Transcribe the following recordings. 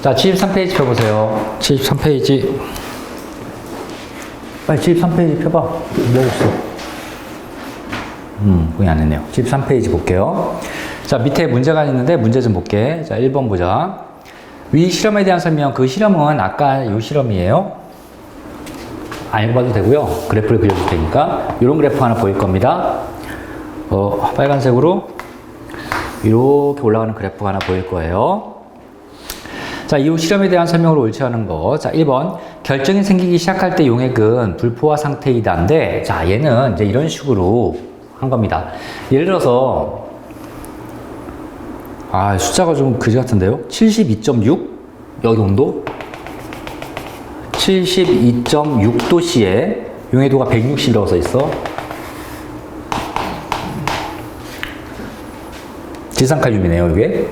자, 73페이지 펴보세요. 73페이지. 빨리 73페이지 펴봐. 뭐 없어? 거의 안 했네요. 73페이지 볼게요. 자, 밑에 문제가 있는데 문제 좀 볼게. 자, 1번 보자. 위 실험에 대한 설명. 그 실험은 아까 이 실험이에요. 안 읽어봐도 되고요. 그래프를 그려줄 테니까. 이런 그래프 하나 보일 겁니다. 빨간색으로 이렇게 올라가는 그래프가 하나 보일 거예요. 자, 이 실험에 대한 설명으로 옳지 않은 거. 자, 1번. 결정이 생기기 시작할 때 용액은 불포화 상태이다인데, 자, 얘는 이제 이런 식으로 한 겁니다. 예를 들어서, 숫자가 좀 그지 같은데요? 72.6? 여기 온도? 72.6도씨에 용해도가 160이라고 써 있어. 질산칼륨이네요, 이게.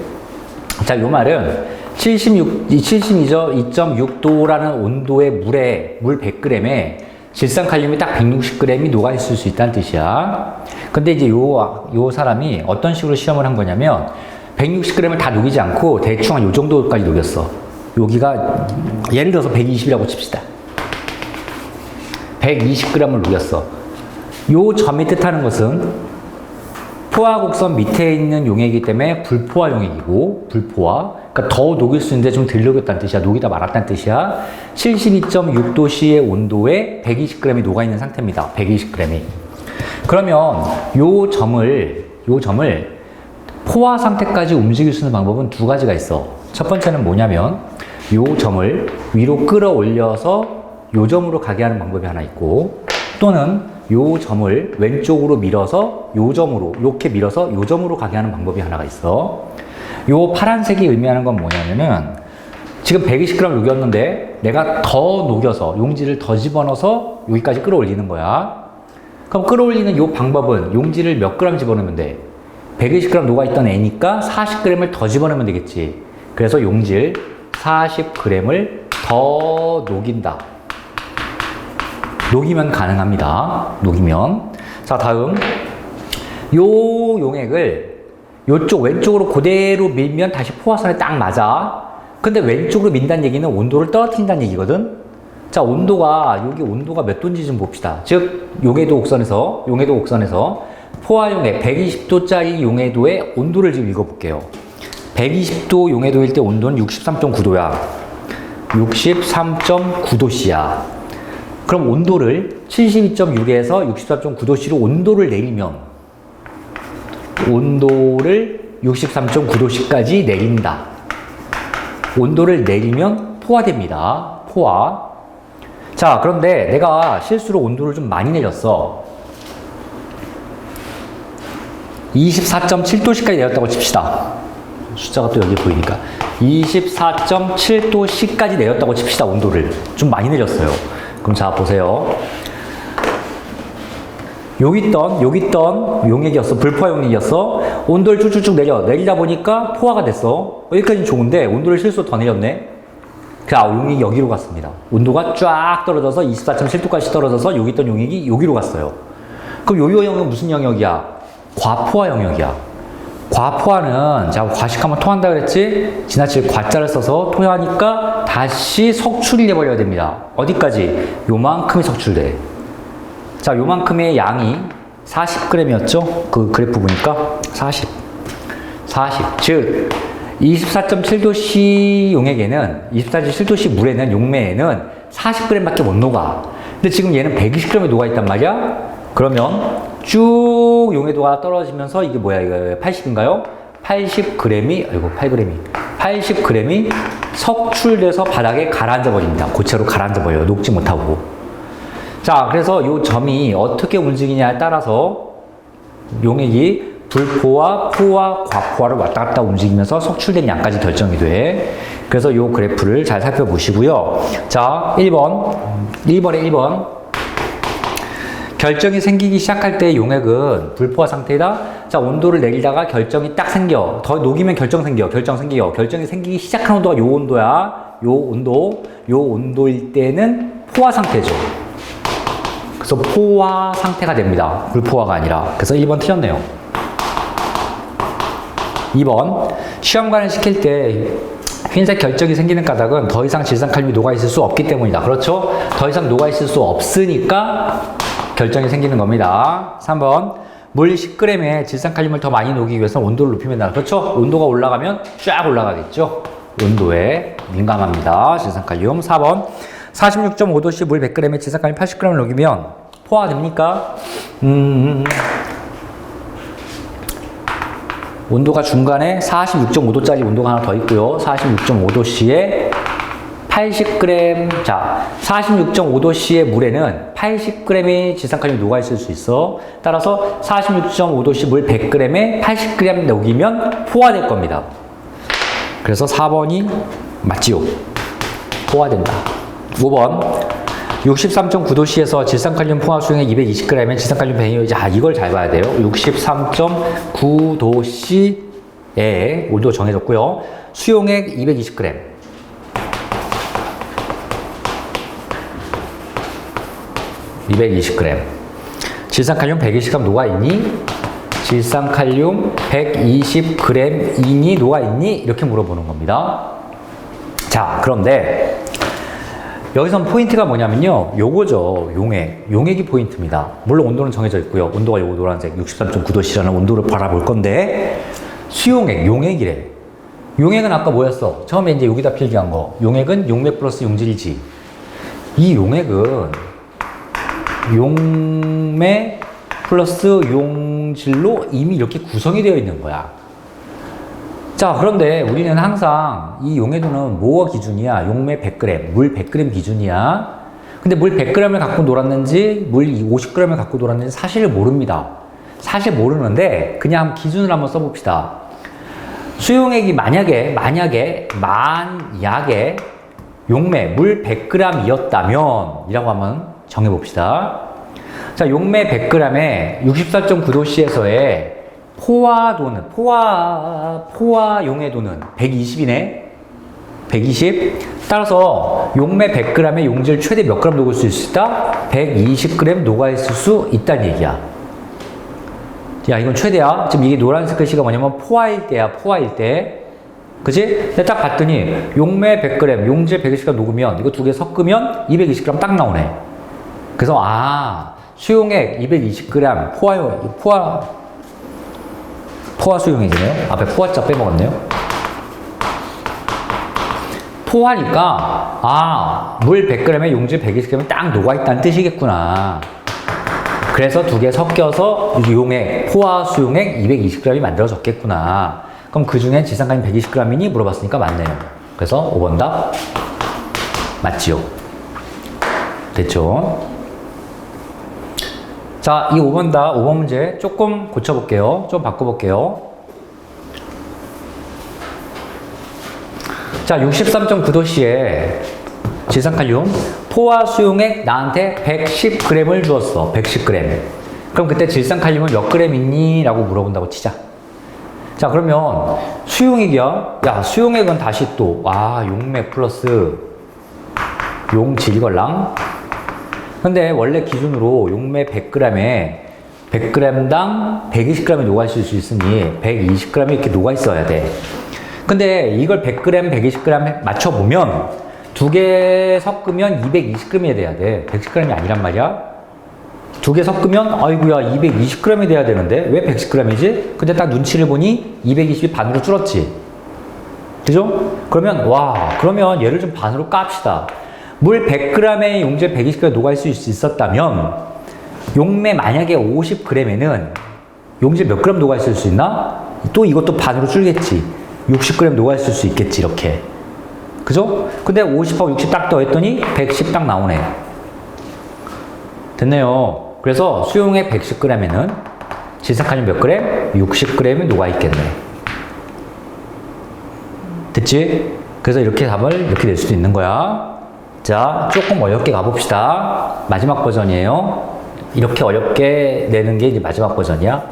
자, 요 말은 72.6도라는 온도의 물 100g에 질산칼륨이 딱 160g이 녹아있을 수 있다는 뜻이야. 근데 이제 요 사람이 어떤 식으로 시험을 한 거냐면 160g을 다 녹이지 않고 대충 한 요 정도까지 녹였어. 여기가 예를 들어서 120이라고 칩시다. 120g을 녹였어. 요 점이 뜻하는 것은 포화 곡선 밑에 있는 용액이기 때문에 불포화 용액이고, 불포화. 그러니까 더 녹일 수 있는데 좀 덜 녹였다는 뜻이야. 녹이다 말았다는 뜻이야. 72.6도씨의 온도에 120g이 녹아있는 상태입니다. 120g이. 그러면 요 점을 포화 상태까지 움직일 수 있는 방법은 두 가지가 있어. 첫 번째는 뭐냐면, 요 점을 위로 끌어올려서 요 점으로 가게 하는 방법이 하나 있고, 또는 요 점을 왼쪽으로 밀어서 요 점으로, 이렇게 밀어서 요 점으로 가게 하는 방법이 하나가 있어. 요 파란색이 의미하는 건 뭐냐면은, 지금 120g 녹였는데 내가 더 녹여서 용지를 더 집어넣어서 여기까지 끌어올리는 거야. 그럼 끌어올리는 요 방법은 용지를 몇 g 집어넣으면 돼? 120g 녹아있던 애니까 40g을 더 집어넣으면 되겠지. 그래서 용지를 40g을 더 녹인다. 녹이면 가능합니다. 녹이면. 자, 다음. 요 용액을 요쪽 왼쪽으로 그대로 밀면 다시 포화선에 딱 맞아. 근데 왼쪽으로 민다는 얘기는 온도를 떨어뜨린다는 얘기거든. 자, 여기 온도가 몇 도인지 좀 봅시다. 즉, 용해도 곡선에서 포화 용액 120도짜리 용해도의 온도를 지금 읽어볼게요. 120도 용해도일 때 온도는 63.9도야. 63.9도씨야. 그럼 온도를 72.6에서 64.9도씨로 온도를 내리면, 온도를 63.9도씨까지 내린다. 온도를 내리면 포화됩니다. 포화. 자, 그런데 내가 실수로 온도를 좀 많이 내렸어. 24.7도씨까지 내렸다고 칩시다. 숫자가 또 여기 보이니까. 24.7도씨까지 내렸다고 칩시다. 온도를. 좀 많이 내렸어요. 그럼 자, 보세요. 여기 있던 용액이었어. 불포화 용액이었어. 온도를 쭉쭉쭉 내리다 보니까 포화가 됐어. 여기까지는 좋은데 온도를 실수로 더 내렸네. 자, 용액이 여기로 갔습니다. 온도가 쫙 떨어져서 24.7도까지 떨어져서 여기 있던 용액이 여기로 갔어요. 그럼 요 영역은 무슨 영역이야? 과포화 영역이야. 과포화는 제가 과식하면 토한다 그랬지? 지나칠 과자를 써서 토하니까 다시 석출이 돼버려야 됩니다. 어디까지? 요만큼이 석출돼. 자, 요만큼의 양이 40g이었죠? 그 그래프 보니까 40. 즉 24.7도씨 용액에는 24.7도씨 물에는 용매에는 40g밖에 못 녹아. 근데 지금 얘는 120g이 녹아있단 말이야? 그러면 쭉 용해도가 떨어지면서 이게 뭐야? 이거 80인가요? 80g이, 아이고 80g이 석출돼서 바닥에 가라앉아 버립니다. 고체로 가라앉아 버려요. 녹지 못하고. 자, 그래서 이 점이 어떻게 움직이냐에 따라서 용액이 불포화, 포화, 과포화를 왔다 갔다 움직이면서 석출된 양까지 결정이 돼. 그래서 이 그래프를 잘 살펴보시고요. 자, 1번. 결정이 생기기 시작할 때 용액은 불포화 상태다. 자, 온도를 내리다가 결정이 딱 생겨. 더 녹이면 결정이 생기기 시작한 온도가 요 온도야. 요 온도일 때는 포화 상태죠. 그래서 포화 상태가 됩니다. 불포화가 아니라. 그래서 1번 틀렸네요. 2번. 시험관을 시킬 때 흰색 결정이 생기는 까닭은 더 이상 질산칼륨이 녹아있을 수 없기 때문이다. 그렇죠? 더 이상 녹아있을 수 없으니까 결정이 생기는 겁니다. 3번. 물 10g에 질산칼륨을 더 많이 녹이기 위해서 온도를 높이면 된다. 그렇죠? 온도가 올라가면 쫙 올라가겠죠? 온도에 민감합니다. 질산칼륨. 4번. 46.5도씨 물 100g에 질산칼륨 80g을 녹이면 포화됩니까? 온도가 중간에 46.5도짜리 온도가 하나 더 있고요. 46.5도씨에 80g, 자, 46.5도씨의 물에는 80g의 질산칼륨이 녹아있을 수 있어. 따라서 46.5도씨 물 100g에 80g 녹이면 포화될 겁니다. 그래서 4번이 맞지요. 포화된다. 5번. 63.9도씨에서 질산칼륨 포화 수용액 220g에 질산칼륨 100g. 자, 이걸 잘 봐야 돼요. 63.9도씨에 온도 정해졌고요. 수용액 220g. 질산칼륨 120g 녹아있니? 질산칼륨 120g이니 녹아있니? 이렇게 물어보는 겁니다. 자, 그런데 여기선 포인트가 뭐냐면요. 요거죠. 용액. 용액이 포인트입니다. 물론 온도는 정해져 있고요. 온도가 요거 노란색 63.9도씨라는 온도를 바라볼 건데 수용액, 용액이래. 용액은 아까 뭐였어? 처음에 이제 여기다 필기한 거. 용액은 용맥 플러스 용질이지. 이 용액은 용맥 플러스 용질로 이미 이렇게 구성이 되어 있는 거야. 자, 그런데 우리는 항상 이 용해도는 뭐가 기준이야? 용매 100g, 물 100g 기준이야. 근데 물 100g을 갖고 놀았는지 물 50g을 갖고 놀았는지 사실 모릅니다. 사실 모르는데 그냥 기준을 한번 써봅시다. 수용액이 만약에 용매 물 100g이었다면 이라고 한번 정해봅시다. 자, 용매 100g에 64.9도씨에서의 포화도는, 포화 용해도는 120이네? 120? 따라서 용매 100g에 용질 최대 몇 g 녹을 수 있다? 120g 녹아있을 수 있다는 얘기야. 야, 이건 최대야. 지금 이게 노란색 글씨가 뭐냐면 포화일 때야, 포화일 때. 그치? 근데 딱 봤더니 용매 100g, 용질 120g 녹으면 이거 두 개 섞으면 220g 딱 나오네. 그래서 수용액 220g, 포화 수용액이네요. 앞에 포화자 빼먹었네요. 포화니까 물 100g에 용질 120g이 딱 녹아있다는 뜻이겠구나. 그래서 두 개 섞여서 용액, 포화 수용액 220g이 만들어졌겠구나. 그럼 그 중에 질산칼륨 120g이니 물어봤으니까 맞네요. 그래서 5번 답 맞지요. 됐죠? 자, 이 5번 문제 조금 고쳐볼게요. 좀 바꿔볼게요. 자, 63.9도씨에 질산칼륨 포화 수용액 나한테 110g을 주었어. 110g. 그럼 그때 질산칼륨은 몇 g 있니? 라고 물어본다고 치자. 자, 그러면 수용액이야. 야, 수용액은 다시 또 용맥 플러스 용질이걸랑. 근데 원래 기준으로 용매 100g에 100g당 120g이 녹아있을 수 있으니 120g이 이렇게 녹아있어야 돼. 근데 이걸 100g, 120g 맞춰보면 두 개 섞으면 220g이 돼야 돼. 110g이 아니란 말이야. 두 개 섞으면 아이고야 220g이 돼야 되는데 왜 110g이지? 근데 딱 눈치를 보니 220이 반으로 줄었지. 그죠? 그러면 얘를 좀 반으로 깝시다. 물 100g에 용질 120g 녹아있을 수 있었다면 용매 만약에 50g에는 용질 몇 g 녹아있을 수 있나? 또 이것도 반으로 줄겠지. 60g 녹아있을 수 있겠지, 이렇게. 그죠? 근데 50하고 60 딱 더했더니 110 딱 나오네. 됐네요. 그래서 수용액 110g에는 질산칼륨 몇 g? 60g이 녹아있겠네. 됐지? 그래서 이렇게 답을 이렇게 낼 수도 있는 거야. 자, 조금 어렵게 가봅시다. 마지막 버전이에요. 이렇게 어렵게 내는 게 이제 마지막 버전이야.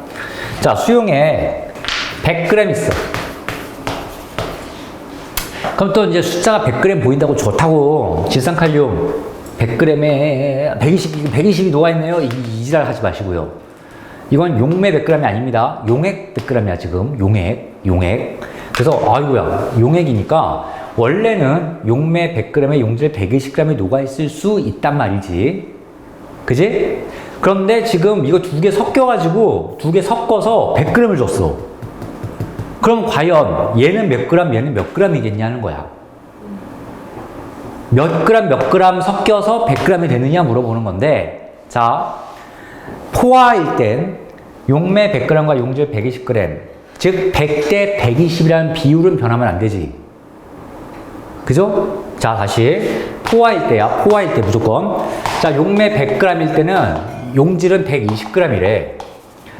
자, 수용액 100g 있어. 그럼 또 이제 숫자가 100g 보인다고 좋다고 질산칼륨 100g에 120이 녹아있네요. 이 지랄 하지 마시고요. 이건 용매 100g이 아닙니다. 용액 100g이야, 지금. 용액. 그래서, 아이고야, 용액이니까 원래는 용매 100g에 용질 120g이 녹아있을 수 있단 말이지. 그지? 그런데 지금 이거 두 개 섞여가지고 두 개 섞어서 100g을 줬어. 그럼 과연 얘는 몇 그램, 얘는 몇 그램이겠냐는 거야. 몇 그램 섞여서 100g이 되느냐 물어보는 건데, 자, 포화일 땐 용매 100g과 용질 120g, 즉 100대 120이라는 비율은 변하면 안 되지. 그죠? 자, 다시 포화일 때야. 포화일 때 무조건. 자, 용매 100g일 때는 용질은 120g이래.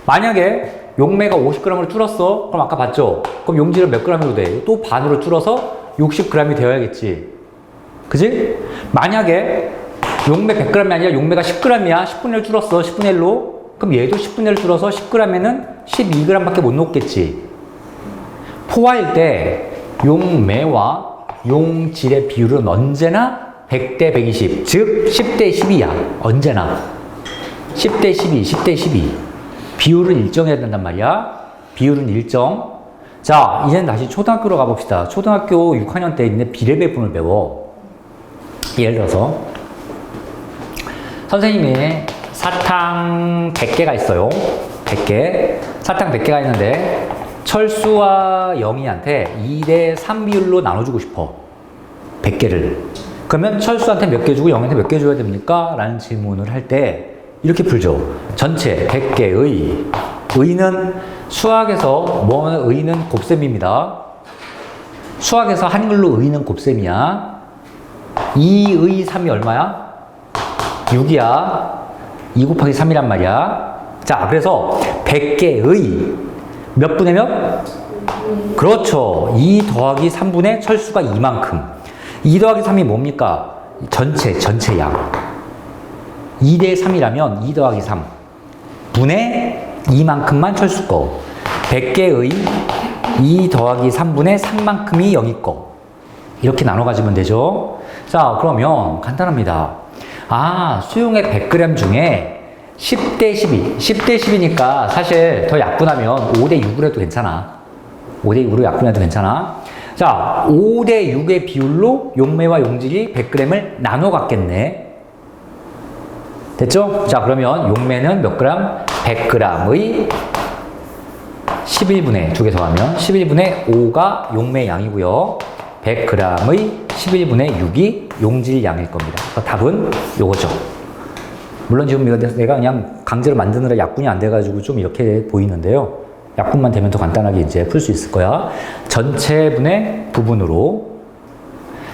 만약에 용매가 50g으로 줄었어. 그럼 아까 봤죠? 그럼 용질은 몇 g으로 돼? 또 반으로 줄어서 60g이 되어야겠지. 그지? 만약에 용매 100g이 아니라 용매가 10g이야. 10분의 1 줄었어. 10분의 1로. 그럼 얘도 10분의 1 줄어서 10g에는 12g밖에 못 녹겠지. 포화일 때 용매와 용질의 비율은 언제나 100대 120, 즉 10대 12야. 언제나 10대 12, 10대 12. 비율은 일정해야 된단 말이야. 비율은 일정. 자, 이제는 다시 초등학교로 가봅시다. 초등학교 6학년 때 있는 비례배분을 배워. 예를 들어서 선생님이 사탕 100개가 있어요. 100개. 사탕 100개가 있는데 철수와 영희한테 2대 3 비율로 나눠주고 싶어. 100개를. 그러면 철수한테 몇 개 주고 영희한테 몇 개 줘야 됩니까? 라는 질문을 할 때 이렇게 풀죠. 전체 100개의 의는 수학에서 뭐는 의는 곱셈입니다. 수학에서 한글로 의는 곱셈이야. 2의 3이 얼마야? 6이야. 2 곱하기 3이란 말이야. 자, 그래서 100개의 몇 분의 몇? 그렇죠. 2 더하기 3분의 철수가 이만큼. 2 더하기 3이 뭡니까? 전체 양. 2대 3이라면 2 더하기 3 분의 이만큼만 철수 거. 100개의 2 더하기 3분의 3만큼이 영희 거. 이렇게 나눠 가지면 되죠. 자, 그러면 간단합니다. 아, 수용액 100g 중에 10대 12. 10대 10이니까 사실 더 약분하면 5대 6으로 해도 괜찮아. 5대 6으로 약분해도 괜찮아. 자, 5대 6의 비율로 용매와 용질이 100g을 나눠 갖겠네. 됐죠? 자, 그러면 용매는 몇 그램? 100g의 11분의, 두 개 더하면 11분의 5가 용매 양이고요. 100g의 11분의 6이 용질 양일 겁니다. 그래서 답은 요거죠. 물론 지금 내가 그냥 강제로 만드느라 약분이 안 돼가지고 좀 이렇게 보이는데요. 약분만 되면 더 간단하게 이제 풀 수 있을 거야. 전체분의 부분으로.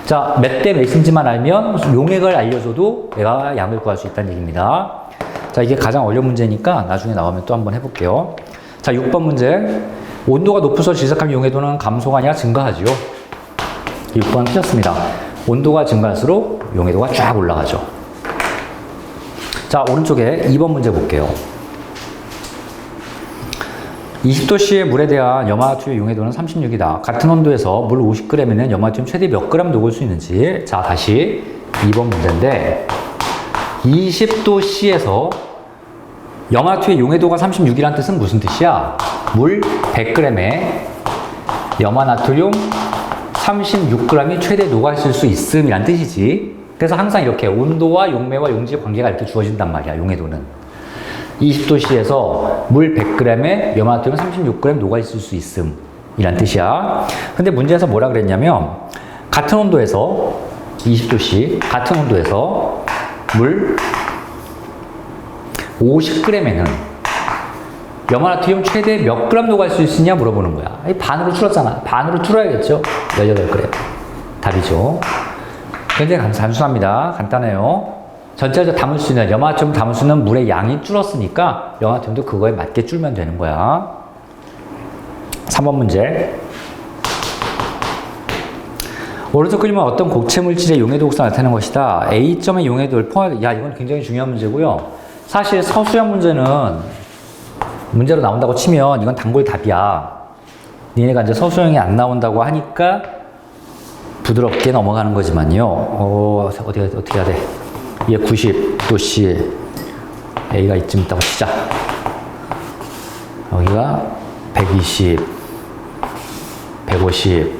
자, 몇 대 몇인지만 알면 용액을 알려줘도 내가 양을 구할 수 있다는 얘기입니다. 자, 이게 가장 어려운 문제니까 나중에 나오면 또 한번 해볼게요. 자, 6번 문제. 온도가 높아서 질삭한 용해도는 감소가 아니라 증가하지요. 6번 틀렸습니다. 온도가 증가할수록 용해도가 쫙 올라가죠. 자, 오른쪽에 2번 문제 볼게요. 20도씨의 물에 대한 염화나트륨 용해도는 36이다. 같은 온도에서 물 50g에는 염화나트륨 최대 몇 g 녹을 수 있는지. 자, 다시 2번 문제인데 20도씨에서 염화나트륨의 용해도가 36이라는 뜻은 무슨 뜻이야? 물 100g에 염화나트륨 36g이 최대 녹아있을 수 있음이란 뜻이지. 그래서 항상 이렇게 온도와 용매와 용질 관계가 이렇게 주어진단 말이야, 용해도는. 20도씨에서 물 100g에 염화나트륨 36g 녹아있을 수 있음 이란 뜻이야. 근데 문제에서 뭐라 그랬냐면 같은 온도에서 20도씨 같은 온도에서 물 50g에는 염화나트륨 최대 몇 g 녹아있을 수 있냐 물어보는 거야. 반으로 줄었잖아. 반으로 줄어야겠죠. 18g 답이죠. 굉장히 단순합니다. 간단해요. 전체적으로 담을 수 있는, 염화나트륨 담을 수 있는 물의 양이 줄었으니까 염화나트륨도 그거에 맞게 줄면 되는 거야. 3번 문제. 오른쪽 그림은 어떤 곡체 물질의 용해도 곡선을 나타내는 것이다. A점의 용해도를 포함해. 야, 이건 굉장히 중요한 문제고요. 사실 서술형 문제는 문제로 나온다고 치면 이건 단골 답이야. 니네가 이제 서술형이 안 나온다고 하니까 부드럽게 넘어가는 거지만요. 어떻게 해야 돼? 얘 90도씨 A가 이쯤 있다고 치자. 여기가 120, 150,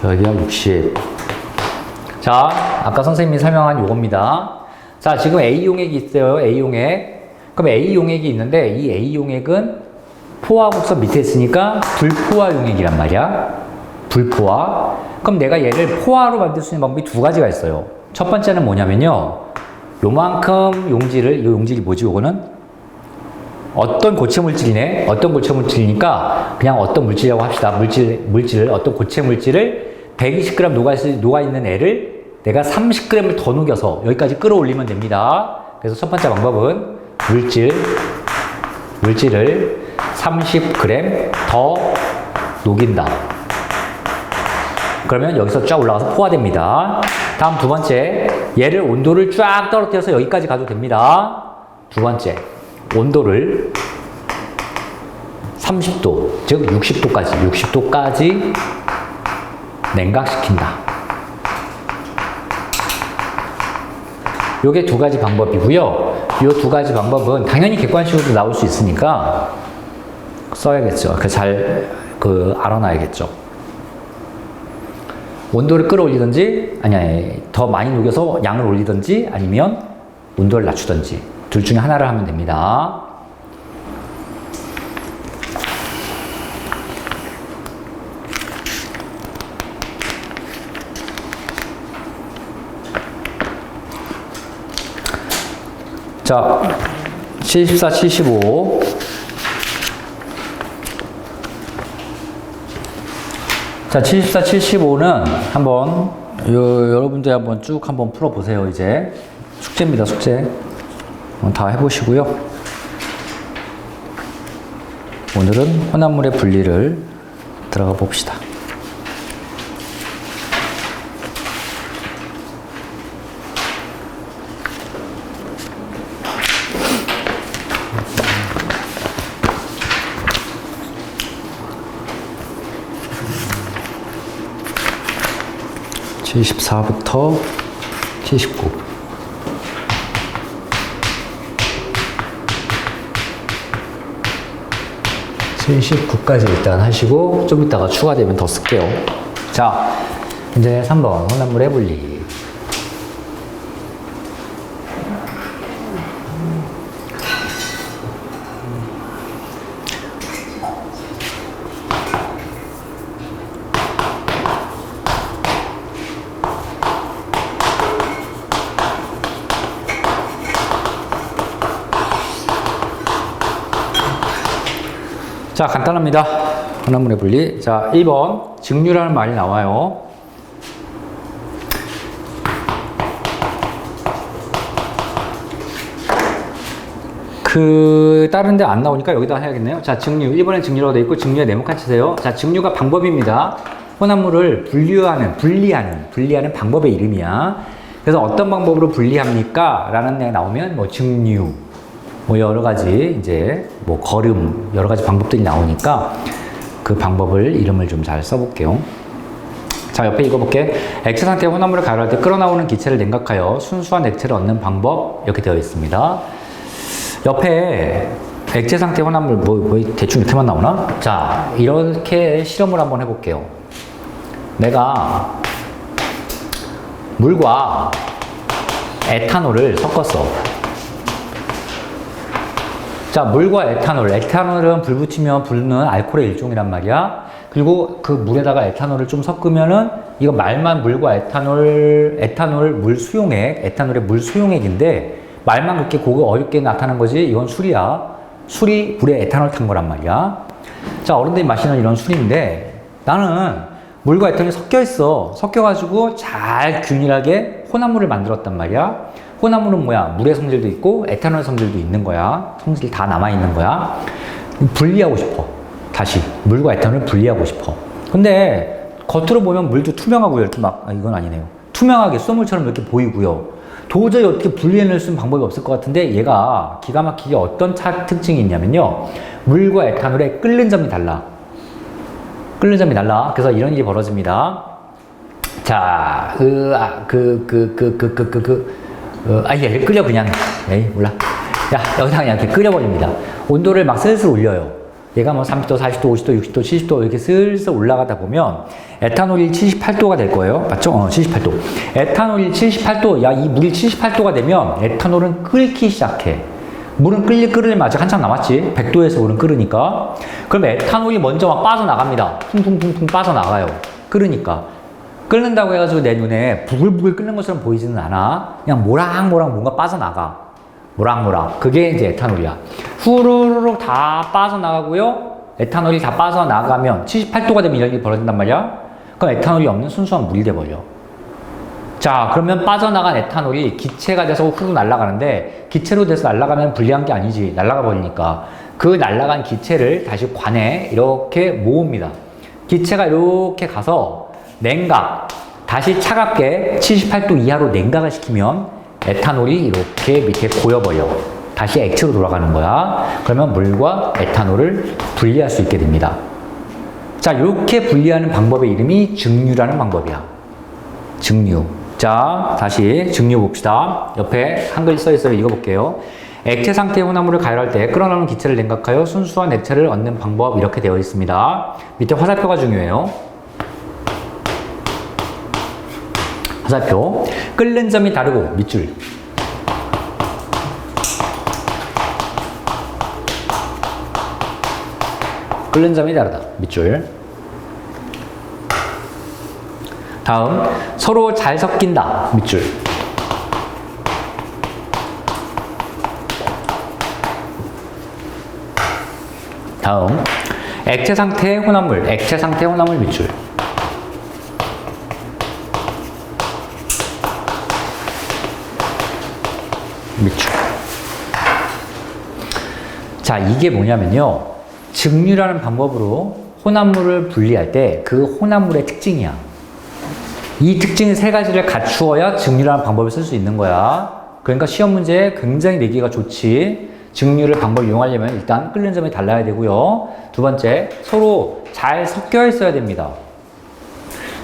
여기가 60. 자, 아까 선생님이 설명한 요겁니다. 자, 지금 A 용액이 있어요. A 용액. 그럼 A 용액이 있는데 이 A 용액은 포화 곡선 밑에 있으니까 불포화 용액이란 말이야. 불포화. 그럼 내가 얘를 포화로 만들 수 있는 방법이 두 가지가 있어요. 첫 번째는 뭐냐면요. 요만큼 용질을, 이 용질이 뭐지, 요거는? 어떤 고체 물질이네? 어떤 고체 물질이니까 그냥 어떤 물질이라고 합시다. 물질을, 어떤 고체 물질을 120g 녹아있는 애를 내가 30g을 더 녹여서 여기까지 끌어올리면 됩니다. 그래서 첫 번째 방법은 물질을 30g 더 녹인다. 그러면 여기서 쫙 올라가서 포화됩니다. 다음 두 번째, 얘를 온도를 쫙 떨어뜨려서 여기까지 가도 됩니다. 두 번째, 온도를 30도, 즉 60도까지 냉각시킨다. 요게 두 가지 방법이고요. 요 두 가지 방법은 당연히 객관식으로도 나올 수 있으니까 써야겠죠. 알아놔야겠죠. 온도를 끌어올리든지, 아니, 더 많이 녹여서 양을 올리든지, 아니면 온도를 낮추든지, 둘 중에 하나를 하면 됩니다. 자, 74, 75. 자, 74, 75는 한번, 여러분들 한번 쭉 한번 풀어보세요, 이제. 숙제입니다, 숙제. 다 해보시고요. 오늘은 혼합물의 분리를 들어가 봅시다. (74부터) (79) 79까지 일단 하시고 좀 이따가 추가되면 더 쓸게요. 자, 이제 3번 혼합물의 분리. 자, 간단합니다. 혼합물의 분리. 자, 1번 증류라는 말이 나와요. 다른 데 안 나오니까 여기다 해야겠네요. 자, 증류. 1번에 증류라고 되어 있고 증류에 네모칸 치세요. 자, 증류가 방법입니다. 혼합물을 분리하는 방법의 이름이야. 그래서 어떤 방법으로 분리합니까? 라는 데 나오면 뭐 증류, 뭐 여러 가지 이제 뭐 거름 여러 가지 방법들이 나오니까 그 방법을 이름을 좀 잘 써볼게요. 자, 옆에 읽어볼게. 액체 상태의 혼합물을 가열할 때 끓어나오는 기체를 냉각하여 순수한 액체를 얻는 방법 이렇게 되어 있습니다. 옆에 액체 상태 혼합물 뭐 대충 이렇게만 나오나? 자, 이렇게 실험을 한번 해볼게요. 내가 물과 에탄올을 섞었어. 자, 물과 에탄올은 불 붙이면 불는 알코올의 일종이란 말이야. 그리고 그 물에다가 에탄올을 좀 섞으면은 이거 말만 물과 에탄올 물 수용액, 에탄올의 물 수용액인데 말만 그렇게 어렵게 나타난 거지. 이건 술이야. 술이 물에 에탄올 탄 거란 말이야. 자, 어른들이 마시는 이런 술인데 나는 물과 에탄올이 섞여 있어. 섞여가지고 잘 균일하게 혼합물을 만들었단 말이야. 혼합물은 뭐야? 물의 성질도 있고 에탄올 성질도 있는 거야. 성질이 다 남아있는 거야. 분리하고 싶어. 다시 물과 에탄올을 분리하고 싶어. 근데 겉으로 보면 물도 투명하고요. 이렇게 이건 아니네요. 투명하게 쏘물처럼 이렇게 보이고요. 도저히 어떻게 분리해낼 수 있는 방법이 없을 것 같은데 얘가 기가 막히게 어떤 특징이 있냐면요. 물과 에탄올의 끓는 점이 달라. 그래서 이런 일이 벌어집니다. 자, 얘를 끓여 그냥. 에이, 몰라. 야, 여기다 그냥 이렇게 끓여버립니다. 온도를 막 슬슬 올려요. 얘가 뭐 30도, 40도, 50도, 60도, 70도 이렇게 슬슬 올라가다 보면 에탄올이 78도가 될 거예요. 맞죠? 78도. 에탄올이 78도, 야, 이 물이 78도가 되면 에탄올은 끓기 시작해. 물은 끓으려면 아직 한참 남았지. 100도에서 물은 끓으니까. 그럼 에탄올이 먼저 막 빠져나갑니다. 퉁퉁퉁퉁 빠져나가요. 끓으니까. 끓는다고 해가지고 내 눈에 부글부글 끓는 것처럼 보이지는 않아. 그냥 모락모락 뭔가 빠져나가. 모락모락. 그게 이제 에탄올이야. 후루룩 다 빠져나가고요. 에탄올이 다 빠져나가면 78도가 되면 이런 일이 벌어진단 말이야. 그럼 에탄올이 없는 순수한 물이 돼버려. 자, 그러면 빠져나간 에탄올이 기체가 돼서 후루 날아가는데 기체로 돼서 날아가면 불리한 게 아니지. 날아가 버리니까. 그 날아간 기체를 다시 관에 이렇게 모읍니다. 기체가 이렇게 가서 냉각, 다시 차갑게 78도 이하로 냉각을 시키면 에탄올이 이렇게 밑에 고여버려. 다시 액체로 돌아가는 거야. 그러면 물과 에탄올을 분리할 수 있게 됩니다. 자, 이렇게 분리하는 방법의 이름이 증류라는 방법이야. 증류. 자, 다시 증류 봅시다. 옆에 한글 써 있어요. 읽어볼게요. 액체 상태의 혼합물을 가열할 때 끓어나오는 기체를 냉각하여 순수한 액체를 얻는 방법 이렇게 되어 있습니다. 밑에 화살표가 중요해요. 화살표. 끓는 점이 다르고 밑줄. 끓는 점이 다르다. 밑줄. 다음, 서로 잘 섞인다. 밑줄. 다음, 액체 상태의 혼합물. 액체 상태의 혼합물 밑줄. 밑줄. 자, 이게 뭐냐면요. 증류라는 방법으로 혼합물을 분리할 때 그 혼합물의 특징이야. 이 특징 세 가지를 갖추어야 증류라는 방법을 쓸 수 있는 거야. 그러니까 시험 문제에 굉장히 내기가 좋지. 증류를 방법을 이용하려면 일단 끓는 점이 달라야 되고요. 두 번째, 서로 잘 섞여 있어야 됩니다.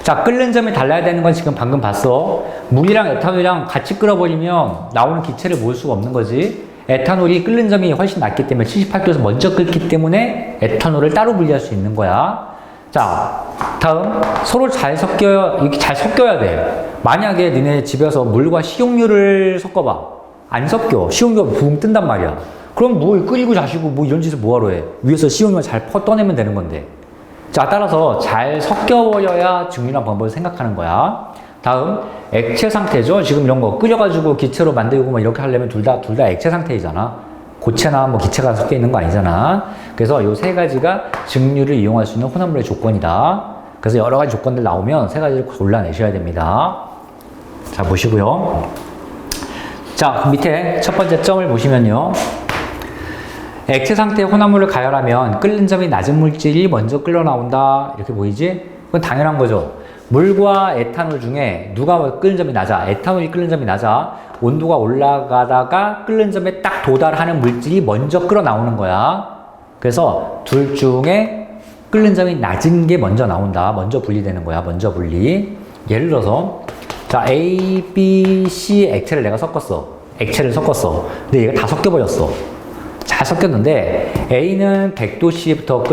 자, 끓는 점이 달라야 되는 건 지금 방금 봤어. 물이랑 에탄올이랑 같이 끓어버리면 나오는 기체를 모을 수가 없는 거지. 에탄올이 끓는 점이 훨씬 낮기 때문에 78도에서 먼저 끓기 때문에 에탄올을 따로 분리할 수 있는 거야. 자, 다음, 서로 잘 섞여야, 이렇게 잘 섞여야 돼. 만약에 너네 집에서 물과 식용유를 섞어봐. 안 섞여. 식용유가 붕 뜬단 말이야. 그럼 물 끓이고 자시고 뭐 이런 짓을 뭐하러 해. 위에서 식용유만 잘 떠내면 되는 건데. 자, 따라서 잘 섞여버려야 증류라는 방법을 생각하는 거야. 다음, 액체 상태죠. 지금 이런 거 끓여가지고 기체로 만들고 뭐 이렇게 하려면 둘 다 액체 상태이잖아. 고체나 뭐 기체가 섞여 있는 거 아니잖아. 그래서 요 세 가지가 증류를 이용할 수 있는 혼합물의 조건이다. 그래서 여러 가지 조건들 나오면 세 가지를 골라내셔야 됩니다. 자, 보시고요. 자, 밑에 첫 번째 점을 보시면요. 액체 상태의 혼합물을 가열하면 끓는 점이 낮은 물질이 먼저 끓어 나온다. 이렇게 보이지? 그건 당연한 거죠. 물과 에탄올 중에 누가 끓는 점이 낮아? 에탄올이 끓는 점이 낮아. 온도가 올라가다가 끓는 점에 딱 도달하는 물질이 먼저 끓어 나오는 거야. 그래서 둘 중에 끓는 점이 낮은 게 먼저 나온다. 먼저 분리되는 거야. 먼저 분리. 예를 들어서 자, A, B, C 액체를 내가 섞었어. 액체를 섞었어. 근데 얘가 다 섞여버렸어. 잘 섞였는데 A는 100도씨부터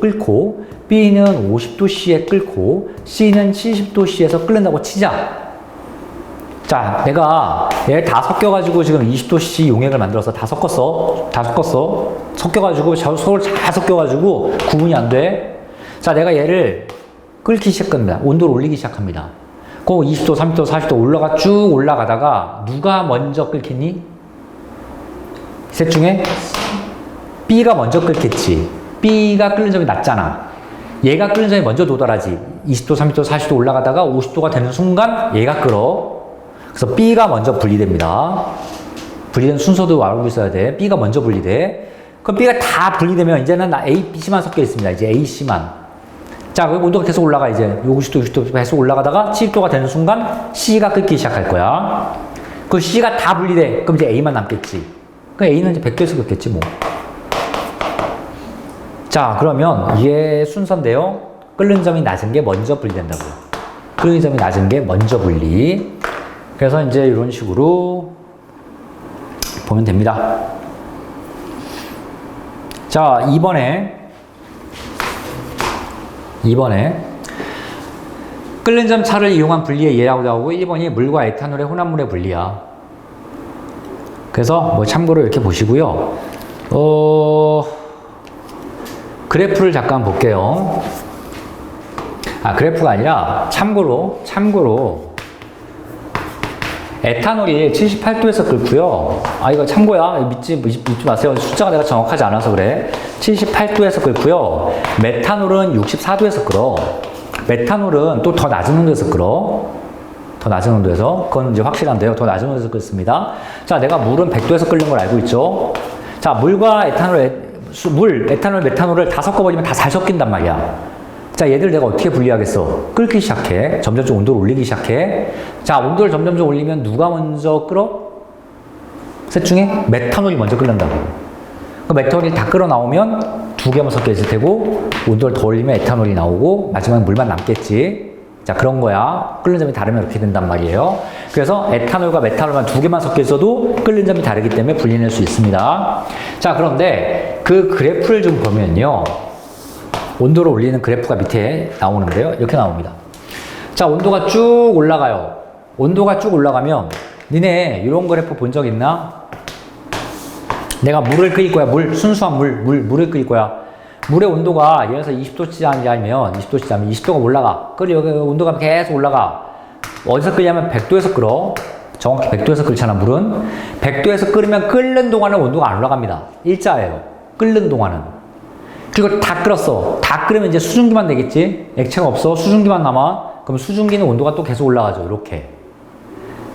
끓고 B는 50도씨에 끓고 C는 70도씨에서 끓는다고 치자. 자, 내가 얘 다 섞여가지고 지금 20도씨 용액을 만들어서 다 섞었어. 섞여가지고 서로 잘 섞여가지고 구분이 안 돼. 자, 내가 얘를 끓기 시작합니다. 온도를 올리기 시작합니다. 그 20도, 30도, 40도 쭉 올라가다가 누가 먼저 끓겠니? 셋 중에 B가 먼저 끓겠지. B가 끓는 점이 낮잖아. 얘가 끓는 점이 먼저 도달하지. 20도, 30도, 40도 올라가다가 50도가 되는 순간 얘가 끓어. 그래서 B가 먼저 분리됩니다. 분리된 순서도 알고 있어야 돼. B가 먼저 분리돼. 그럼 B가 다 분리되면 이제는 A, B, C만 섞여 있습니다. 이제 A, C만. 자, 온도가 계속 올라가. 이제 50도, 60도 계속 올라가다가 70도가 되는 순간 C가 끓기 시작할 거야. 그 C가 다 분리돼. 그럼 이제 A만 남겠지. 그럼 A는 이제 100도에서 끓겠지 뭐. 자, 그러면 이게 순서인데요. 끓는 점이 낮은 게 먼저 분리된다고요. 끓는 점이 낮은 게 먼저 분리. 그래서 이제 이런 식으로 보면 됩니다. 자, 이번에 2번에 끓는 점 차를 이용한 분리의 예라고 나오고 1번이 물과 에탄올의 혼합물의 분리야. 그래서 뭐 참고로 이렇게 보시고요. 그래프를 잠깐 볼게요. 그래프가 아니라 참고로 에탄올이 78도에서 끓고요. 이거 참고야. 믿지 마세요. 숫자가 내가 정확하지 않아서 그래. 78도에서 끓고요. 메탄올은 64도에서 끓어. 메탄올은 또 더 낮은 온도에서 끓어. 더 낮은 온도에서. 그건 이제 확실한데요. 더 낮은 온도에서 끓습니다. 자, 내가 물은 100도에서 끓는 걸 알고 있죠. 자, 물과 에탄올, 메탄올을 다 섞어버리면 다 잘 섞인단 말이야. 자, 얘들 내가 어떻게 분리하겠어? 끓기 시작해. 점점 온도를 올리기 시작해. 자, 온도를 점점 올리면 누가 먼저 끓어? 셋 중에 메탄올이 먼저 끓는다고. 그 메탄올이 다 끓어 나오면 두 개만 섞여 있을 테고, 온도를 더 올리면 에탄올이 나오고, 마지막에 물만 남겠지. 자, 그런 거야. 끓는 점이 다르면 이렇게 된단 말이에요. 그래서 에탄올과 메탄올만 두 개만 섞여 있어도 끓는 점이 다르기 때문에 분리낼 수 있습니다. 자, 그런데 그 그래프를 좀 보면요. 온도를 올리는 그래프가 밑에 나오는데요. 이렇게 나옵니다. 자, 온도가 쭉 올라가요. 온도가 쭉 올라가면 니네 이런 그래프 본 적 있나? 내가 물을 끓일 거야. 순수한 물을 끓일 거야. 물의 온도가 예를 들어서 20도짜리면 20도가 올라가. 온도가 계속 올라가. 어디서 끓냐면 100도에서 끓어. 정확히 100도에서 끓잖아, 물은. 100도에서 끓으면 끓는 동안은 온도가 안 올라갑니다. 일자예요. 끓는 동안은. 그리고 다 끓었어. 다 끓으면 이제 수증기만 되겠지? 액체가 없어. 수증기만 남아. 그럼 수증기는 온도가 또 계속 올라가죠. 이렇게.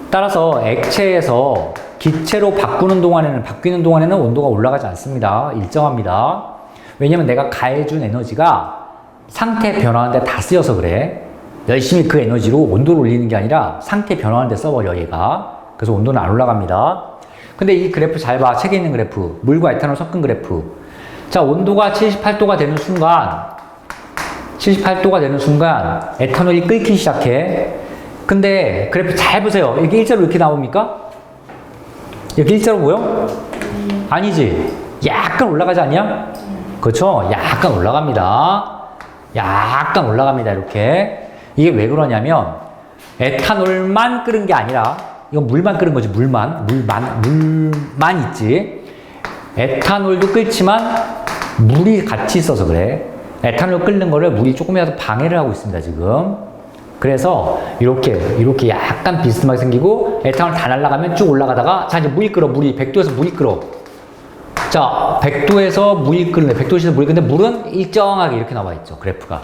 따라서 액체에서 기체로 바뀌는 동안에는 온도가 올라가지 않습니다. 일정합니다. 왜냐면 내가 가해준 에너지가 상태 변화하는데 다 쓰여서 그래. 열심히 그 에너지로 온도를 올리는 게 아니라 상태 변화하는데 써버려, 얘가. 그래서 온도는 안 올라갑니다. 근데 이 그래프 잘 봐. 책에 있는 그래프. 물과 에탄올 섞은 그래프. 자, 온도가 78도가 되는 순간 에탄올이 끓기 시작해. 근데 그래프 잘 보세요. 이게 일자로 이렇게 나옵니까? 이렇게 일자로 보여? 아니지. 약간 올라가지 않냐? 그렇죠? 약간 올라갑니다. 이렇게. 이게 왜 그러냐면 에탄올만 끓은 게 아니라 이건 물만 끓은 거지. 물만 있지. 에탄올도 끓지만 물이 같이 있어서 그래. 에탄올 끓는 거를 물이 조금이라도 방해를 하고 있습니다, 지금. 그래서 이렇게 약간 비스듬하게 생기고 에탄올 다 날아가면 쭉 올라가다가 자, 이제 물이 100도에서 물이 끓어. 자, 100도에서 물이 끓는데 물은 일정하게 이렇게 나와 있죠, 그래프가.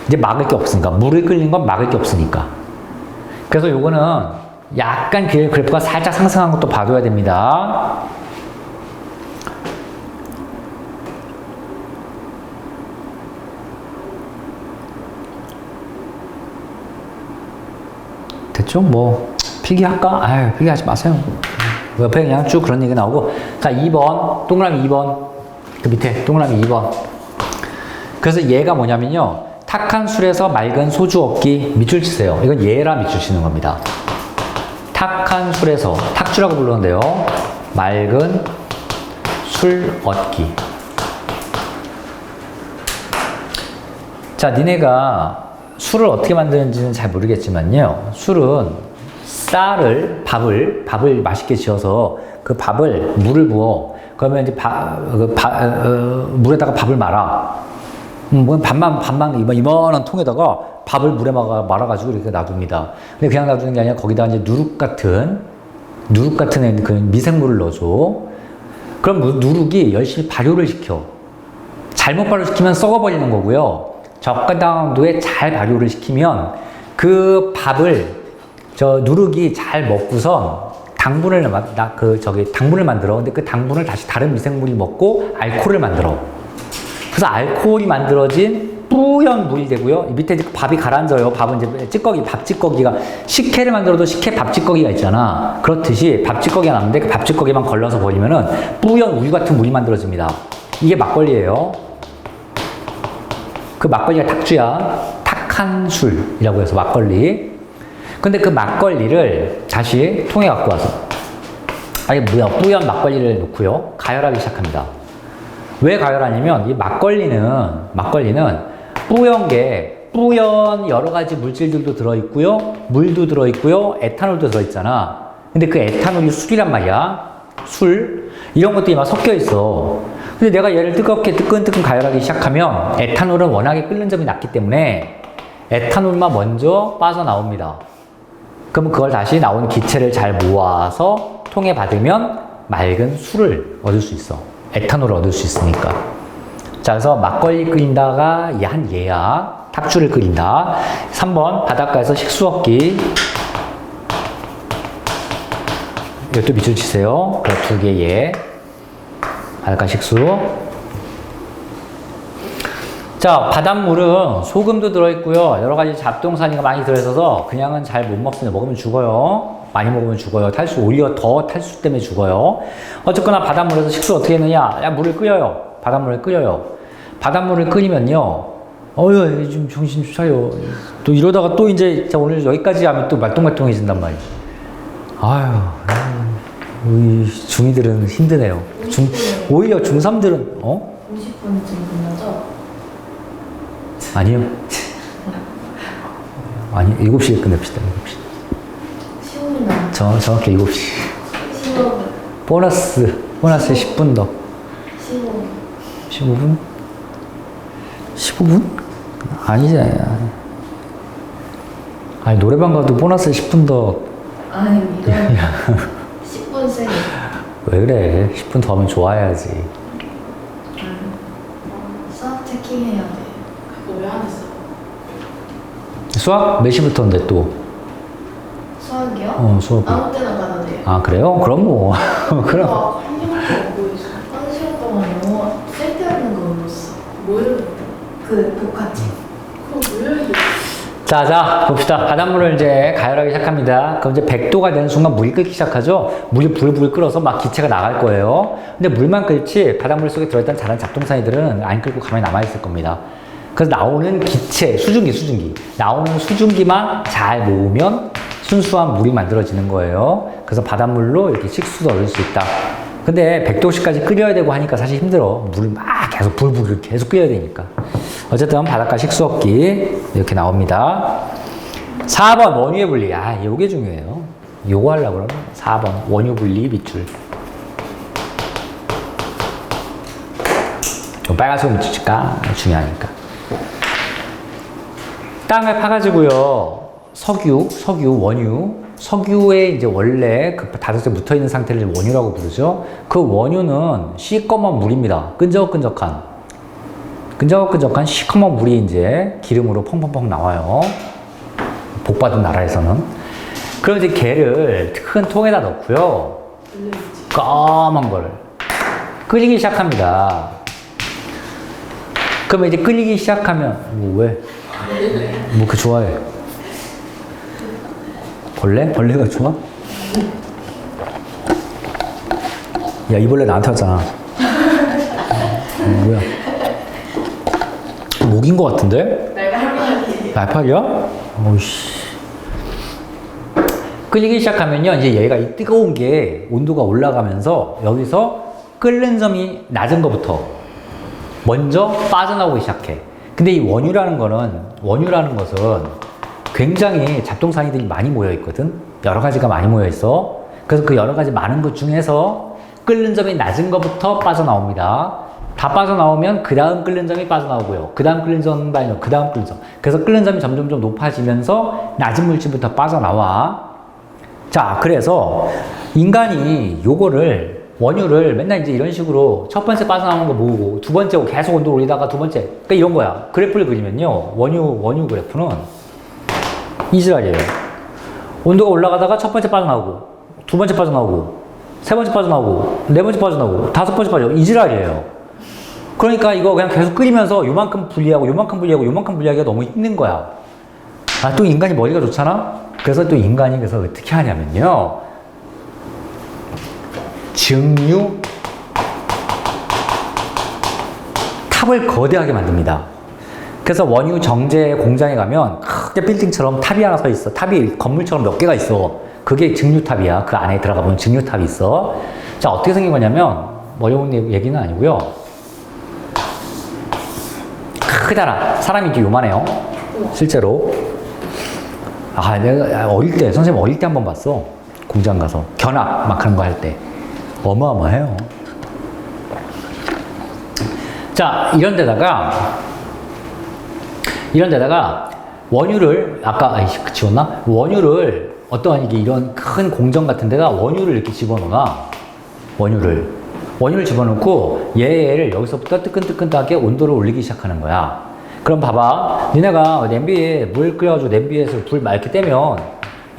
이제 막을 게 없으니까. 물을 끓이는 건 막을 게 없으니까. 그래서 요거는 약간 그래프가 살짝 상승한 것도 봐줘야 됩니다. 됐죠? 뭐 필기할까? 필기하지 마세요. 옆에 그냥 쭉 그런 얘기 나오고. 자, 2번 동그라미 2번 그 밑에 동그라미 2번. 그래서 얘가 뭐냐면요, 탁한 술에서 맑은 소주 얻기. 밑줄 치세요. 이건 얘라 밑줄 치는 겁니다. 탁한 술에서, 탁주라고 부르는데요, 맑은 술 얻기. 자, 니네가 술을 어떻게 만드는지는 잘 모르겠지만요, 술은 밥을 맛있게 지어서 그 밥을 물을 부어. 그러면 이제 물에다가 밥을 말아. 반만 이만한 통에다가 밥을 물에 말아가지고 이렇게 놔둡니다. 근데 그냥 놔두는 게 아니라 거기다 이제 누룩 같은 그 미생물을 넣어줘. 그럼 누룩이 열심히 발효를 시켜. 잘못 발효시키면 썩어버리는 거고요. 적당도에 잘 발효를 시키면 그 밥을 누룩이 잘 먹고선 당분을 만들어. 근데 그 당분을 다시 다른 미생물이 먹고 알코올을 만들어. 그래서 알코올이 만들어진 뿌연 물이 되고요. 밑에 밥이 가라앉아요. 밥은 이제 밥 찌꺼기가, 식혜를 만들어도 식혜 밥 찌꺼기가 있잖아. 그렇듯이 밥 찌꺼기가 나는데 그 밥 찌꺼기만 걸러서 버리면은 뿌연 우유 같은 물이 만들어집니다. 이게 막걸리예요. 그 막걸리가 탁주야. 탁한 술이라고 해서 막걸리. 근데 그 막걸리를 다시 통에 갖고 와서 뿌연 막걸리를 놓고요, 가열하기 시작합니다. 왜 가열하냐면 이 막걸리는 뿌연 여러 가지 물질들도 들어있고요. 물도 들어있고요. 에탄올도 들어있잖아. 근데 그 에탄올이 술이란 말이야. 술. 이런 것들이 막 섞여 있어. 근데 내가 얘를 뜨겁게 뜨끈뜨끈 가열하기 시작하면 에탄올은 워낙에 끓는 점이 낮기 때문에 에탄올만 먼저 빠져나옵니다. 그러면 그걸 다시 나온 기체를 잘 모아서 통에 받으면 맑은 술을 얻을 수 있어. 에탄올을 얻을 수 있으니까. 자, 그래서 막걸리 끓인다가 한 얘야. 탁주를 끓인다. 3번 바닷가에서 식수 얻기. 이것도 밑줄 치세요. 그래, 2개 얘. 바닷가 식수. 자, 바닷물은 소금도 들어있고요. 여러 가지 잡동사니가 많이 들어있어서 그냥은 잘 못 먹습니다. 먹으면 죽어요. 많이 먹으면 죽어요. 탈수, 오히려 더 탈수 때문에 죽어요. 어쨌거나 바닷물에서 식수 어떻게 했느냐? 야, 물을 끓여요. 바닷물을 끓여요. 바닷물을 끓이면요. 좀 정신 좀 차려. 또 이러다가 또 이제 오늘 여기까지 하면 또 말똥말똥해진단 말이야. 우리 중2들은 힘드네요. 오히려 중3들은, 50분쯤 끝나죠? 아니요. 아니, 7시에 끝냅시다, 7시. 15분 정확히 7시. 15분. 보너스 10분 더. 15분. 15분? 아니지. 아니, 노래방 가도 보너스 10분 더. 아닙니다. 10분 세. 왜 그래? 10분 더 하면 좋아야지. 수학 체킹해야 돼. 그거 왜 안 했어? 수학? 몇 시부터인데 또? 수학이요? 수학. 아무 때나 가도 돼요. 아, 그래요? 그럼 뭐. 그럼. 한 명도 안 보여줘. 1시간 동안 영어 쓸데없는 거 물었어. 뭘? 그 복화책. 그럼 왜? 자, 봅시다. 바닷물을 이제 가열하기 시작합니다. 그럼 이제 100도가 되는 순간 물이 끓기 시작하죠? 물이 불불 끓어서 막 기체가 나갈 거예요. 근데 물만 끓지 바닷물 속에 들어있던 다른 잡동사니들은 안 끓고 가만히 남아있을 겁니다. 그래서 나오는 기체, 수증기. 나오는 수증기만 잘 모으면 순수한 물이 만들어지는 거예요. 그래서 바닷물로 이렇게 식수도 얻을 수 있다. 근데 100도씨까지 끓여야 되고 하니까 사실 힘들어. 물을 막 계속 불불 계속 끓여야 되니까. 어쨌든 바닷가 식수 얻기 이렇게 나옵니다. 4번 원유의 분리. 요게 중요해요. 요거 하려고 그러면 4번 원유 분리 밑줄. 빨간색 밑줄 칠까? 중요하니까. 땅을 파가지고요. 석유, 원유. 석유에 이제 원래 그 다섯에 붙어 있는 상태를 원유라고 부르죠. 그 원유는 시꺼먼 물입니다. 끈적끈적한 시커먼 물이 이제 기름으로 펑펑펑 나와요. 복받은 나라에서는. 그럼 이제 걔를 큰 통에다 넣고요. 까만 거를 끓이기 시작합니다. 그러면 이제 끓이기 시작하면 왜? 뭐 그 좋아해? 벌레가 좋아? 야, 이 벌레 나한테 왔잖아. 뭐야? 목인 것 같은데? 날파리야? 오이씨. 끓이기 시작하면요, 이제 얘가 이 뜨거운 게 온도가 올라가면서 여기서 끓는 점이 낮은 것부터 먼저 빠져나오기 시작해. 근데 이 원유라는 것은 굉장히 잡동사니들이 많이 모여 있거든. 여러 가지가 많이 모여 있어. 그래서 그 여러 가지 많은 것 중에서 끓는 점이 낮은 것부터 빠져나옵니다. 다 빠져나오면 그 다음 끓는 점이 빠져나오고요. 그 다음 끓는 점이 빠져나오고 그 다음 끓는 점. 그래서 끓는 점이 점점 높아지면서 낮은 물질부터 빠져나와. 자, 그래서 인간이 원유를 맨날 이제 이런 식으로 첫 번째 빠져나오는 거 모으고 두 번째 계속 온도 올리다가 두 번째. 그러니까 이런 거야. 그래프를 그리면요. 원유 그래프는 이지랄이에요. 온도가 올라가다가 첫 번째 빠져나오고, 두 번째 빠져나오고, 세 번째 빠져나오고, 네 번째 빠져나오고, 다섯 번째 빠져나오고, 이지랄이에요. 그러니까 이거 그냥 계속 끓이면서 요만큼 분리하기가 너무 힘든 거야. 또 인간이 머리가 좋잖아? 그래서 또 인간이 그래서 어떻게 하냐면요. 증류 탑을 거대하게 만듭니다. 그래서 원유 정제 공장에 가면 크게 빌딩처럼 탑이 하나 서 있어. 탑이 건물처럼 몇 개가 있어. 그게 증류탑이야. 그 안에 들어가 보면 증류탑이 있어. 자, 어떻게 생긴 거냐면 어려운 얘기는 아니고요. 크다란 사람이 이렇게 요만해요. 실제로. 내가 어릴 때, 선생님 어릴 때 한번 봤어. 공장 가서. 견학 막 그런 거 할 때. 어마어마해요. 자, 이런 데다가 원유를, 아까, 지웠나? 원유를, 어떠한 이게 이런 큰 공정 같은 데다 원유를 이렇게 집어넣어놔. 원유를 집어넣고 얘를 여기서부터 뜨끈뜨끈하게 온도를 올리기 시작하는 거야. 그럼 봐봐. 니네가 냄비에 물 끓여가지고 냄비에서 불 막 이렇게 떼면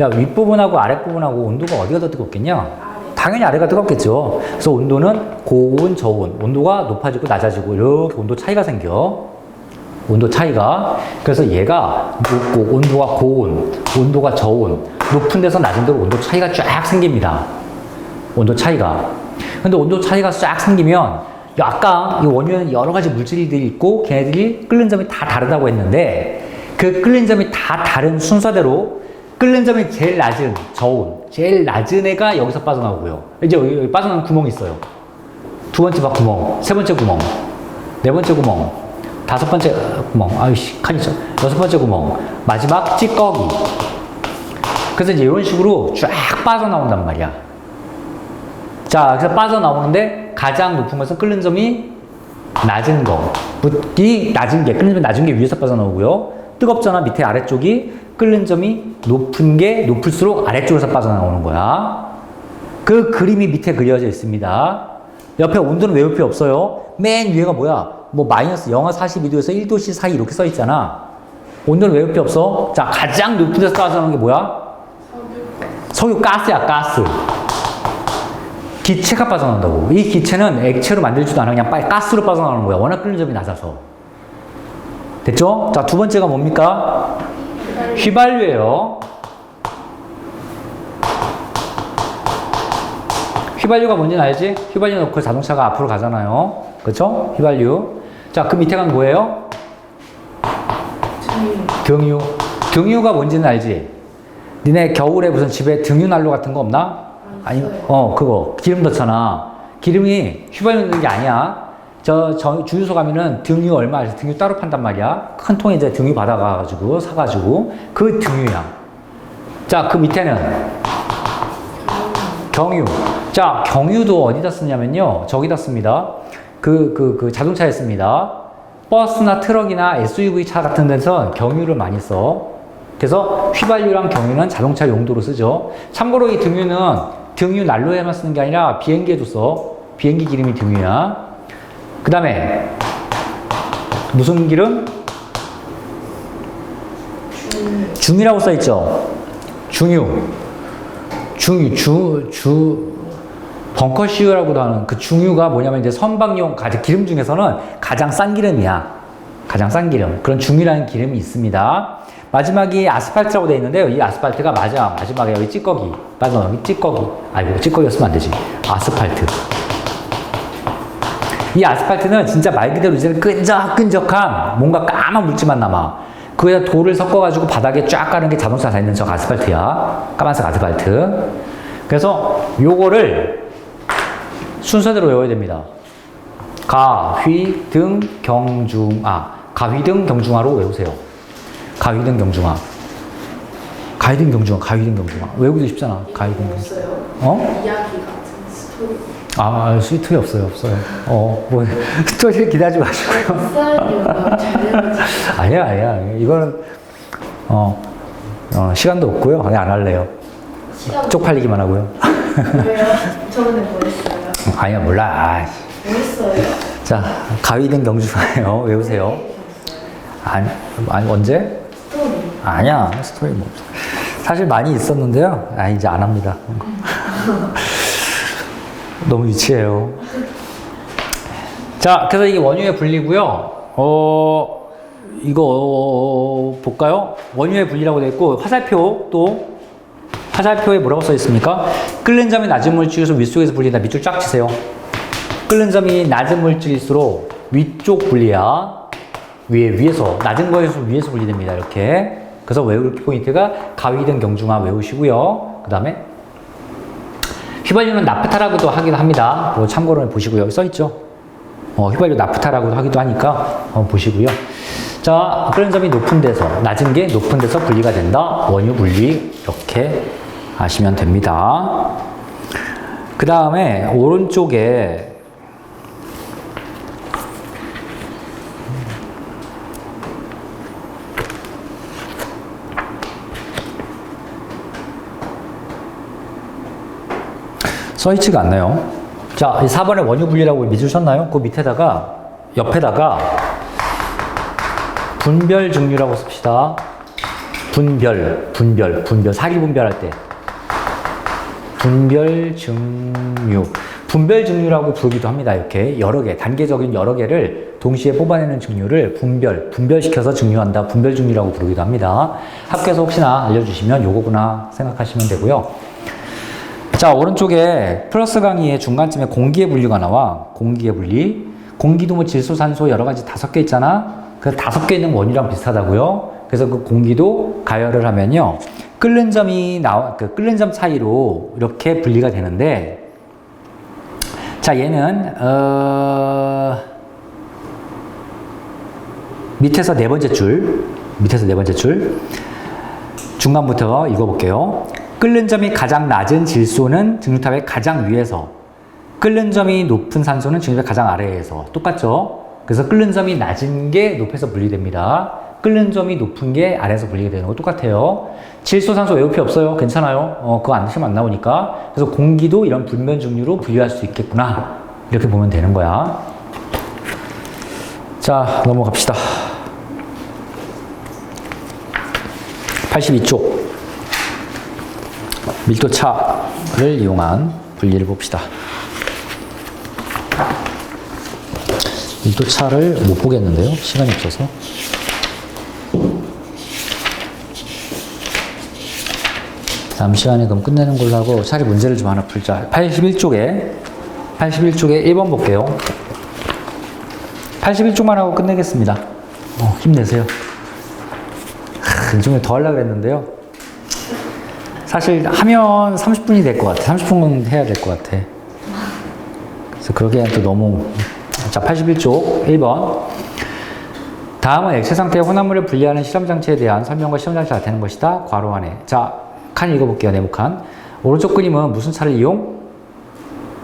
야, 윗부분하고 아랫부분하고 온도가 어디가 더 뜨겁겠냐? 당연히 아래가 뜨겁겠죠. 그래서 온도는 고온, 저온, 온도가 높아지고 낮아지고 이렇게 온도 차이가 생겨. 온도 차이가. 그래서 얘가 높고 온도가 고온, 온도가 저온, 높은 데서 낮은 데로 온도 차이가 쫙 생깁니다. 온도 차이가. 근데 온도 차이가 쫙 생기면 아까 이 원유에는 여러 가지 물질들이 있고 걔네들이 끓는 점이 다 다르다고 했는데 그 끓는 점이 다 다른 순서대로 끓는 점이 제일 낮은 저온, 제일 낮은 애가 여기서 빠져나오고요. 이제 여기 빠져나오는 구멍이 있어요. 두 번째 막 구멍, 세 번째 구멍, 네 번째 구멍, 다섯 번째 구멍, 아이씨, 칸이죠. 여섯 번째 구멍, 마지막 찌꺼기. 그래서 이제 이런 식으로 쫙 빠져나온단 말이야. 자, 그래서 빠져나오는데 가장 높은 것은 끓는 점이 낮은 거. 이 낮은 게, 끓는 점이 낮은 게 위에서 빠져나오고요. 뜨겁잖아, 밑에 아래쪽이. 끓는 점이 높은 게 높을수록 아래쪽에서 빠져나오는 거야. 그 그림이 밑에 그려져 있습니다. 옆에 온도는 외울 필요 없어요. 맨 위에가 뭐야? 뭐 마이너스 영하 42도에서 1도씨 사이 이렇게 써 있잖아. 온도는 외울 필요 없어. 자, 가장 높은 데서 빠져나오는 게 뭐야? 석유가스야, 가스. 기체가 빠져나온다고. 이 기체는 액체로 만들지도 않아. 그냥 가스로 빠져나오는 거야. 워낙 끓는 점이 낮아서. 됐죠? 자, 두 번째가 뭡니까? 휘발유예요. 휘발유가 뭔지는 알지? 휘발유 넣고 자동차가 앞으로 가잖아요. 그렇죠? 휘발유. 자, 그 밑에 간 뭐예요? 등유. 등유가 뭔지는 알지? 니네 겨울에 무슨 집에 등유 난로 같은 거 없나? 아니, 그거 기름 넣잖아. 기름이 휘발유 넣는 게 아니야. 주유소 가면은 등유 얼마, 등유 따로 판단 말이야. 큰 통에 이제 등유 받아가지고, 사가지고, 그 등유야. 자, 그 밑에는 경유. 자, 경유도 어디다 쓰냐면요. 저기다 씁니다. 그 자동차에 씁니다. 버스나 트럭이나 SUV 차 같은 데서 경유를 많이 써. 그래서 휘발유랑 경유는 자동차 용도로 쓰죠. 참고로 이 등유는 등유 난로에만 쓰는 게 아니라 비행기에도 써. 비행기 기름이 등유야. 그 다음에 무슨 기름? 중유라고 써있죠. 벙커시유라고도 하는 그 중유가 뭐냐면 이제 선박용 기름 중에서는 가장 싼 기름이야. 가장 싼 기름. 그런 중유라는 기름이 있습니다. 마지막이 아스팔트라고 되어 있는데요. 이 아스팔트가 마지막에 여기 찌꺼기. 맞아, 여기 찌꺼기. 아이고, 찌꺼기였으면 안 되지. 아스팔트. 이 아스팔트는 진짜 말 그대로 이제는 끈적끈적한 뭔가 까만 물질만 남아. 그에다 돌을 섞어가지고 바닥에 쫙 깔은 게 자동차 다니는 저 아스팔트야. 까만색 아스팔트. 그래서 요거를 순서대로 외워야 됩니다. 가휘등 경중하로 외우세요. 가휘등 경중하. 외우기도 쉽잖아. 가휘등 경중하. 이야기 같은 스토리. 스토리 없어요. 뭐, 스토리를 기대하지 마시고요. 쌀이요. 잘 아니야. 이거는, 시간도 없고요. 그냥 안 할래요. 쪽팔리기만 하고요. 왜요? 저번에 뭐 했어요? 아니야, 몰라. 뭐 했어요? 자, 가위등 경주하예요. 외우세요. 아니, 언제? 스토리. 아니야, 스토리 뭐. 사실 많이 있었는데요. 이제 안 합니다. 너무 유치해요. 자, 그래서 이게 원유의 분리고요. 이거 볼까요? 원유의 분리라고 되어 있고 화살표에 뭐라고 써 있습니까? 끓는 점이 낮은 물질일수록 위쪽에서 분리다. 밑줄 쫙 치세요. 끓는 점이 낮은 물질일수록 위쪽 분리야. 위에서 낮은 거에서 위에서 분리됩니다. 이렇게. 그래서 외울 포인트가 가위등 경중하 외우시고요. 그 다음에 휘발유는 나프타라고도 하기도 합니다. 참고로 보시고요. 여기 써있죠. 휘발유 나프타라고도 하기도 하니까 보시고요. 자, 끓는 점이 높은 데서, 낮은 게 높은 데서 분리가 된다. 원유 분리 이렇게 아시면 됩니다. 그 다음에 오른쪽에 써있지가 않나요? 자, 4번에 원유 분리라고 믿으셨나요? 그 밑에다가, 옆에다가 분별 증류라고 씁시다. 분별. 사기 분별할 때. 분별 증류. 분별 증류라고 부르기도 합니다. 이렇게 여러 개, 단계적인 여러 개를 동시에 뽑아내는 증류를 분별시켜서 증류한다. 분별 증류라고 부르기도 합니다. 학교에서 혹시나 알려주시면 요거구나 생각하시면 되고요. 자, 오른쪽에 플러스 강의의 중간쯤에 공기의 분류가 나와. 공기의 분리. 공기도 뭐 질소, 산소 여러 가지 5개 있잖아. 그 5개 있는 원유랑 비슷하다고요. 그래서 그 공기도 가열을 하면요. 끓는 점이 끓는 점 차이로 이렇게 분리가 되는데, 자, 얘는, 밑에서 네 번째 줄. 중간부터 읽어볼게요. 끓는 점이 가장 낮은 질소는 증류탑의 가장 위에서, 끓는 점이 높은 산소는 증류탑의 가장 아래에서. 똑같죠? 그래서 끓는 점이 낮은 게 높에서 분리됩니다. 끓는 점이 높은 게 아래에서 분리가 되는 거 똑같아요. 질소, 산소 외울 필요 없어요. 괜찮아요. 그거 안 드시면 안 나오니까. 그래서 공기도 이런 분면 증류로 분리할 수 있겠구나. 이렇게 보면 되는 거야. 자, 넘어갑시다. 82쪽. 밀도차를 이용한 분리를 봅시다. 밀도차를 못 보겠는데요. 시간이 없어서. 다음 시간에 그럼 끝내는 걸로 하고 차라리 문제를 좀 하나 풀자. 81쪽에 1번 볼게요. 81쪽만 하고 끝내겠습니다. 힘내세요. 좀 더 하려고 했는데요. 사실 하면 30분이 될 것 같아. 30분 해야 될 것 같아. 그래서 그러기엔 또 너무. 자, 81쪽 1번. 다음은 액체 상태의 혼합물을 분리하는 실험장치에 대한 설명과 실험장치 나타내는 것이다. 괄호 안에. 자, 칸 읽어볼게요. 네모 칸. 오른쪽 그림은 무슨 차를 이용?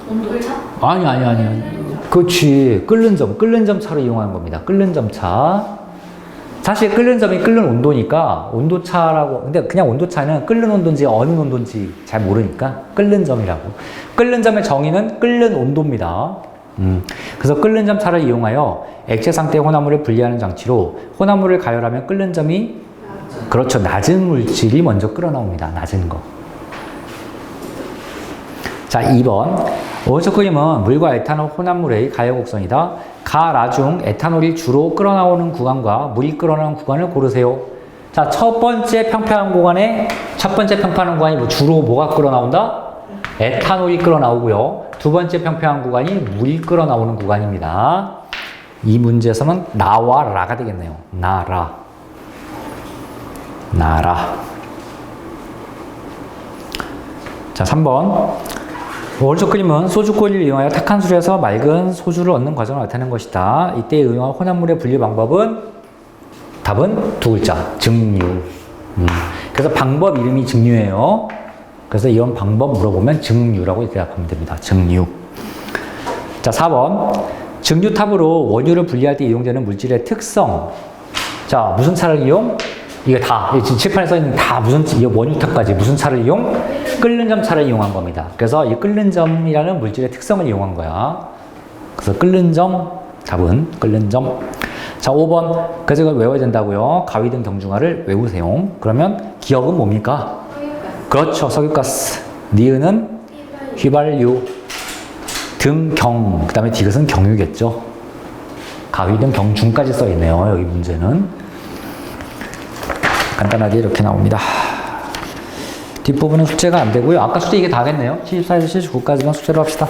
온돌차? 아니. 그렇지. 끓는 점 차로 이용하는 겁니다. 끓는 점 차. 사실 끓는 점이 끓는 온도니까 온도차라고. 근데 그냥 온도차는 끓는 온도인지 어느 온도인지 잘 모르니까 끓는 점이라고. 끓는 점의 정의는 끓는 온도입니다. 그래서 끓는 점 차를 이용하여 액체 상태의 혼합물을 분리하는 장치로 혼합물을 가열하면 끓는 점이 그렇죠. 낮은 물질이 먼저 끓어나옵니다. 낮은 거. 자, 2번. 오른쪽 그림은 물과 에탄올 혼합물의 가열 곡선이다. 가, 라 중 에탄올이 주로 끓어나오는 구간과 물이 끓어나오는 구간을 고르세요. 자, 첫 번째 평평한 구간에 주로 뭐가 끓어나온다? 에탄올이 끓어나오고요. 두 번째 평평한 구간이 물이 끓어나오는 구간입니다. 이 문제에서는 나와 라가 되겠네요. 나라. 자, 3번. 오른쪽 그림은 소주 꼬리를 이용하여 탁한 술에서 맑은 소주를 얻는 과정을 나타내는 것이다. 이때 의용한 혼합물의 분리 방법은? 답은 두 글자. 증류. 그래서 방법 이름이 증류예요. 그래서 이런 방법 물어보면 증류라고 대답하면 됩니다. 증류. 자, 4번. 증류탑으로 원유를 분리할 때 이용되는 물질의 특성. 자, 무슨 차를 이용? 이게 다, 칠판에 써있는 다 원유탑까지 무슨 차를 이용? 끓는 점 차를 이용한 겁니다. 그래서 이 끓는 점이라는 물질의 특성을 이용한 거야. 그래서 끓는 점, 답은 끓는 점. 자, 5번. 그래서 이걸 외워야 된다고요. 가위 등 경중화를 외우세요. 그러면 기억은 뭡니까? 그렇죠. 석유가스. 니은은 휘발유. 등 경. 그 다음에 디귿은 경유겠죠. 가위 등 경중까지 써있네요. 여기 문제는. 간단하게 이렇게 나옵니다. 뒷부분은 숙제가 안 되고요. 아까 숙제 이게 다겠네요. 74에서 79까지만 숙제로 합시다.